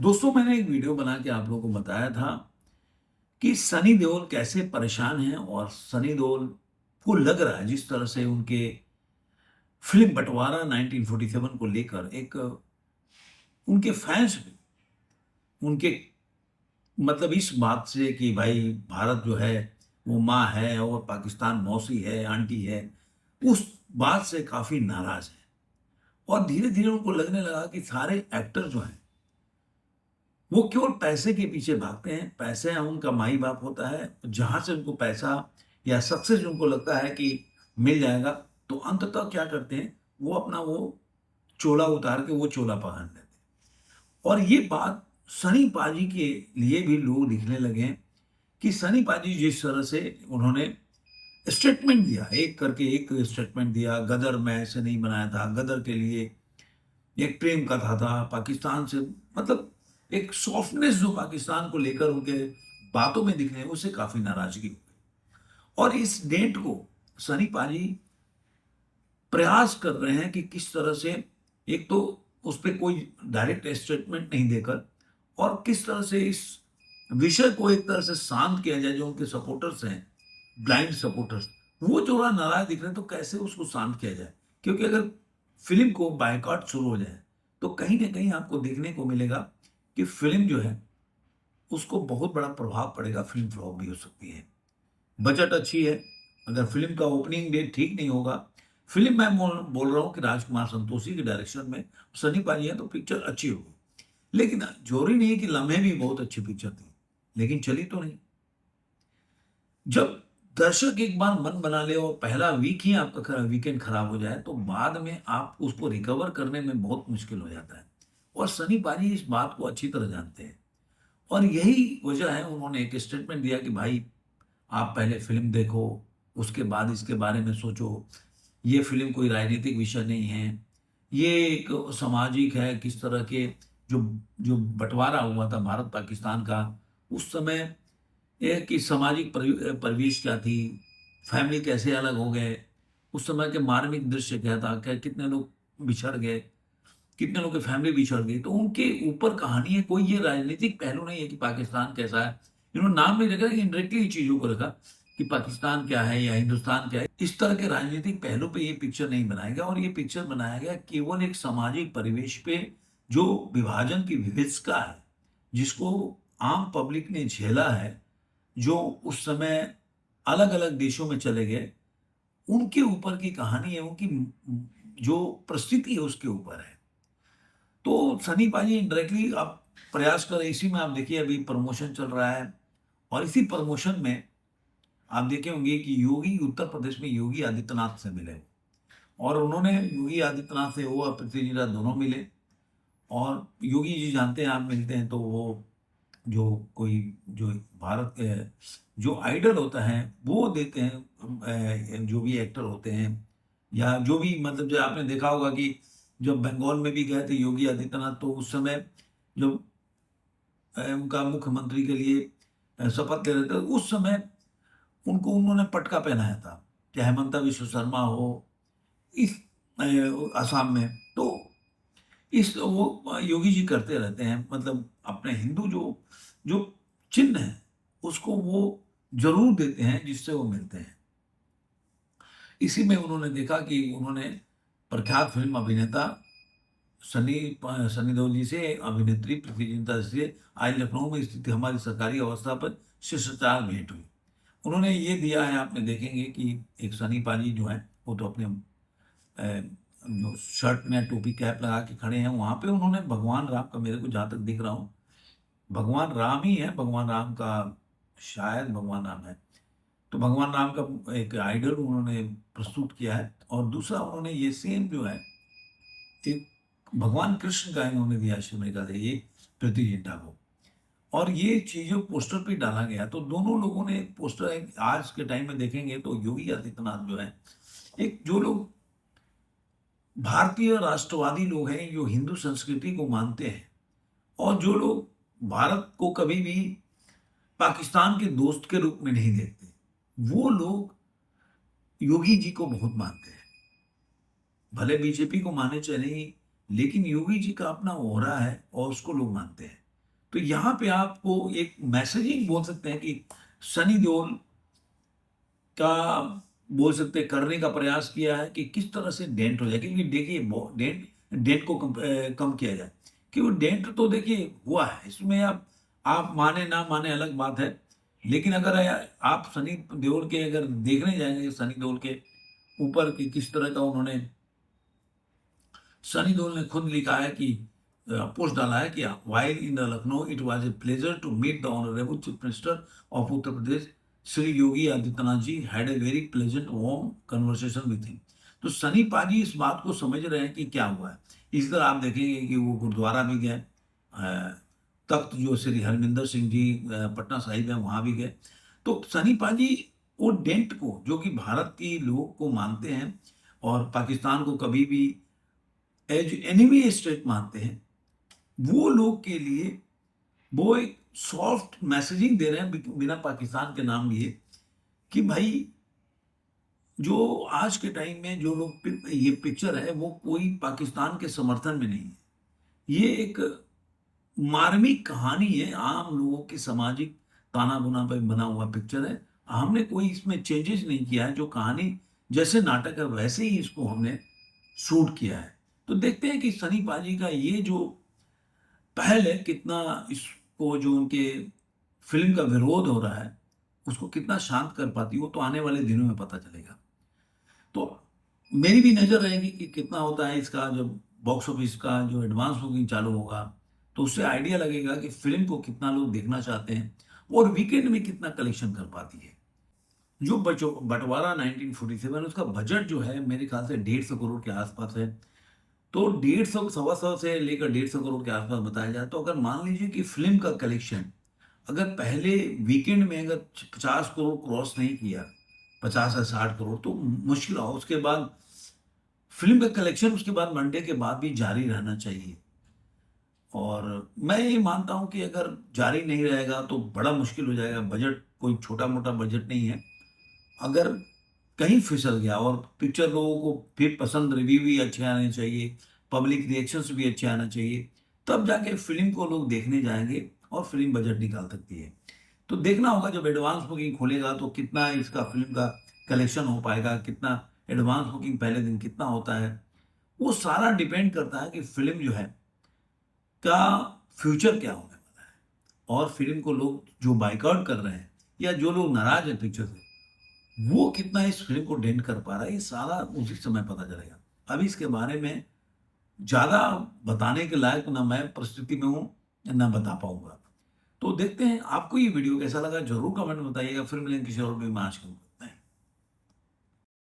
दोस्तों, मैंने एक वीडियो बना के आप लोगों को बताया था कि सनी देओल कैसे परेशान हैं और सनी देओल को लग रहा है जिस तरह से उनके फिल्म बंटवारा 1947 को लेकर एक उनके फैंस भी उनके मतलब इस बात से कि भाई भारत जो है वो माँ है और पाकिस्तान मौसी है, आंटी है, उस बात से काफ़ी नाराज़ हैं। और धीरे-धीरे उनको लगने लगा कि सारे एक्टर जो हैं वो केवल पैसे के पीछे भागते हैं। पैसे उनका माई-बाप होता है। जहाँ से उनको पैसा या सक्सेस उनको लगता है कि मिल जाएगा, तो अंततः क्या करते हैं, वो अपना वो चोला उतार के वो चोला पहन लेते हैं। और ये बात सनी पाजी के लिए भी लोग लिखने लगे हैं कि सनी पाजी जिस तरह से उन्होंने स्टेटमेंट दिया, एक करके एक स्टेटमेंट दिया, गदर मैं ऐसे नहीं बनाया था, गदर के लिए एक प्रेम कथा था, पाकिस्तान से मतलब एक सॉफ्टनेस जो पाकिस्तान को लेकर उनके बातों में दिख रहे हैं, उससे काफ़ी नाराज़गी हो गई। और इस डेट को सनी पाजी प्रयास कर रहे हैं कि किस तरह से एक तो उस पे कोई डायरेक्ट स्टेटमेंट नहीं देकर और किस तरह से इस विषय को एक तरह से शांत किया जाए। जो उनके सपोर्टर्स हैं, ब्लाइंड सपोर्टर्स, वो थोड़ा नाराज़ दिख रहे हैं, तो कैसे उसको शांत किया जाए? क्योंकि अगर फ़िल्म को बायकॉट शुरू हो जाए, तो कहीं न कहीं आपको देखने को मिलेगा कि फ़िल्म जो है, उसको बहुत बड़ा प्रभाव पड़ेगा, फ़िल्म फ्लॉप भी हो सकती है। बजट अच्छी है, अगर फ़िल्म का ओपनिंग डे ठीक नहीं होगा, फ़िल्म मैं बोल रहा हूँ कि राजकुमार संतोषी के डायरेक्शन में सनी पाजी हैं, तो पिक्चर अच्छी होगी। लेकिन ज़रूरी नहीं है कि लम्हे भी बहुत अच्छी पिक्चर थी, लेकिन चली तो नहीं। जब दर्शक एक बार मन बना ले और पहला वीक ही आपका वीकेंड खराब हो जाए, तो बाद में आप उसको रिकवर करने में बहुत मुश्किल हो जाता है। और सनी पाजी इस बात को अच्छी तरह जानते हैं और यही वजह है उन्होंने एक स्टेटमेंट दिया कि भाई आप पहले फ़िल्म देखो, उसके बाद इसके बारे में सोचो। ये फ़िल्म कोई राजनीतिक विषय नहीं है। ये एक सामाजिक है, किस तरह के जो जो बँटवारा हुआ था भारत-पाकिस्तान का, उस समय ये कि सामाजिक परिवेश क्या थी, फैमिली कैसे अलग हो गए, उस समय के मार्मिक दृश्य क्या था, क्या कितने लोग बिछड़ गए, कितने लोगों की फैमिली बिछड़ गई। तो उनके ऊपर कहानी है, कोई ये राजनीतिक पहलू नहीं है कि पाकिस्तान कैसा है। इन्होंने नाम नहीं रखा, लेकिन इनडायरेक्टली चीज़ों को रखा कि पाकिस्तान क्या है या हिंदुस्तान क्या है। इस तरह के राजनीतिक पहलू पे ये पिक्चर नहीं बनाया गया और ये पिक्चर बनाया गया केवल एक सामाजिक परिवेश पे, जो विभाजन की विभीषिका है, जिसको आम पब्लिक ने झेला है, जो उस समय अलग-अलग देशों में चले गए, उनके ऊपर की कहानी है, उनकी जो परिस्थिति है उसके ऊपर है। तो सनी पाजी डायरेक्टली आप प्रयास कर रहे हैं, इसी में आप देखिए अभी प्रमोशन चल रहा है और इसी प्रमोशन में आप देखे होंगे कि योगी उत्तर प्रदेश में योगी आदित्यनाथ से मिले और उन्होंने योगी आदित्यनाथ से वो और पृथ्वी जिंटा दोनों मिले। और योगी जी जानते हैं, आप मिलते हैं तो वो जो कोई जो भारत के जो आइडल होता है वो देते हैं, जो भी एक्टर होते हैं या जो भी मतलब जो आपने देखा होगा कि जब बंगाल में भी गए थे योगी आदित्यनाथ, तो उस समय जब उनका मुख्यमंत्री के लिए शपथ ले रहे थे, उस समय उनको उन्होंने पटका पहनाया था, चाहे हेमंता विश्व शर्मा हो इस असम में। तो इस वो योगी जी करते रहते हैं, मतलब अपने हिंदू जो जो चिन्ह है उसको वो ज़रूर देते हैं जिससे वो मिलते हैं। इसी में उन्होंने देखा कि उन्होंने प्रख्यात फ़िल्म अभिनेता सनी देओल जी से अभिनेत्री प्रीति जिंटा से आज लखनऊ में स्थित हमारी सरकारी अवस्था पर शिष्टाचार भेंट हुई। उन्होंने ये दिया है, आपने देखेंगे कि एक सनी पाजी जो हैं, वो तो अपने जो शर्ट में टोपी कैप लगा के खड़े हैं, वहाँ पे उन्होंने भगवान राम का, मेरे को जहाँ तक दिख रहा हूँ, भगवान राम ही है, भगवान राम का शायद भगवान राम है। तो भगवान राम का एक आइडल उन्होंने प्रस्तुत किया है और दूसरा उन्होंने ये सेम जो है एक भगवान कृष्ण का इन्होंने दिया श्रीमती का ये प्रीति जिंटा को। और ये चीज़ों पोस्टर पे डाला गया, तो दोनों लोगों ने एक पोस्टर आज के टाइम में देखेंगे तो योगी आदित्यनाथ जो है, एक जो लोग भारतीय राष्ट्रवादी लोग हैं, जो हिंदू संस्कृति को मानते हैं और जो लोग भारत को कभी भी पाकिस्तान के दोस्त के रूप में नहीं देखते, वो लोग योगी जी को बहुत मानते हैं। भले बीजेपी को माने चाहे नहीं, लेकिन योगी जी का अपना ओहरा है और उसको लोग मानते हैं। तो यहाँ पे आपको एक मैसेजिंग बोल सकते हैं कि सनी देओल का बोल सकते हैं करने का प्रयास किया है कि किस तरह से डेंट हो जाए, क्योंकि देखिए डेंट डेंट को कम किया जाए, कि वो डेंट तो देखिए हुआ है, इसमें आप माने ना माने अलग बात है। लेकिन अगर आप सनी देओल के अगर देखने जाएंगे, सनी देओल के ऊपर कि किस तरह का उन्होंने, सनी देओल ने खुद लिखा है कि पोस्ट डाला है कि while in the Lucknow it was a pleasure to meet the honourable chief minister of Uttar Pradesh Shri Yogi Adityanath ji had a very pleasant warm conversation with him. तो सनी पाजी इस बात को समझ रहे हैं कि क्या हुआ है। इसी तरह आप देखेंगे कि वो गुरुद्वारा भी गए, तख्त जो श्री हरमिंदर सिंह जी पटना साहिब है वहाँ भी गए। तो सनी पाजी वो डेंट को, जो कि भारत के लोग को मानते हैं और पाकिस्तान को कभी भी एज एनिमी स्टेट मानते हैं, वो लोग के लिए वो एक सॉफ्ट मैसेजिंग दे रहे हैं बिना पाकिस्तान के नाम लिए, कि भाई जो आज के टाइम में जो लोग ये पिक्चर है वो कोई पाकिस्तान के समर्थन में नहीं है। ये एक मार्मिक कहानी है, आम लोगों की सामाजिक ताना बुना पे बना हुआ पिक्चर है। हमने कोई इसमें चेंजेस नहीं किया है, जो कहानी जैसे नाटक है वैसे ही इसको हमने शूट किया है। तो देखते हैं कि सनी पाजी का ये जो पहल है कितना इसको, जो उनके फिल्म का विरोध हो रहा है उसको कितना शांत कर पाती है, वो तो आने वाले दिनों में पता चलेगा। तो मेरी भी नज़र रहेगी कि कितना होता है इसका, जब बॉक्स ऑफिस का जो एडवांस बुकिंग चालू होगा तो उससे आइडिया लगेगा कि फिल्म को कितना लोग देखना चाहते हैं और वीकेंड में कितना कलेक्शन कर पाती है। जो बंटवारा 1947 उसका बजट जो है मेरे ख्याल से 150 करोड़ के आसपास है। तो 150 125 से लेकर 150 करोड़ के आसपास बताया जाए, तो अगर मान लीजिए कि फिल्म का कलेक्शन अगर पहले वीकेंड में अगर 50 करोड़ क्रॉस नहीं किया, 50 या 60 करोड़, तो मुश्किल हो। उसके बाद फिल्म का कलेक्शन उसके बाद मंडे के बाद भी जारी रहना चाहिए। और मैं ये मानता हूँ कि अगर जारी नहीं रहेगा तो बड़ा मुश्किल हो जाएगा। बजट कोई छोटा मोटा बजट नहीं है। अगर कहीं फिसल गया और पिक्चर लोगों को फिर पसंद, रिव्यू भी अच्छे आने चाहिए, पब्लिक रिएक्शंस भी अच्छे आना चाहिए, तब जाके फिल्म को लोग देखने जाएंगे और फिल्म बजट निकाल सकती है। तो देखना होगा जब एडवांस बुकिंग खोलेगा तो कितना इसका फिल्म का कलेक्शन हो पाएगा, कितना एडवांस बुकिंग पहले दिन कितना होता है। वो सारा डिपेंड करता है कि फिल्म जो है का फ्यूचर क्या होने वाला है, और फिल्म को लोग जो बाइकआउट कर रहे हैं या जो लोग नाराज हैं पिक्चर से, वो कितना इस फिल्म को डेंट कर पा रहा है, ये सारा उसी समय पता चलेगा। अभी इसके बारे में ज़्यादा बताने के लायक ना मैं परिस्थिति में हूँ ना बता पाऊंगा। तो देखते हैं आपको ये वीडियो कैसा लगा, जरूर कमेंट में बताइएगा। फिर मिलेंगे किसी और भी में आज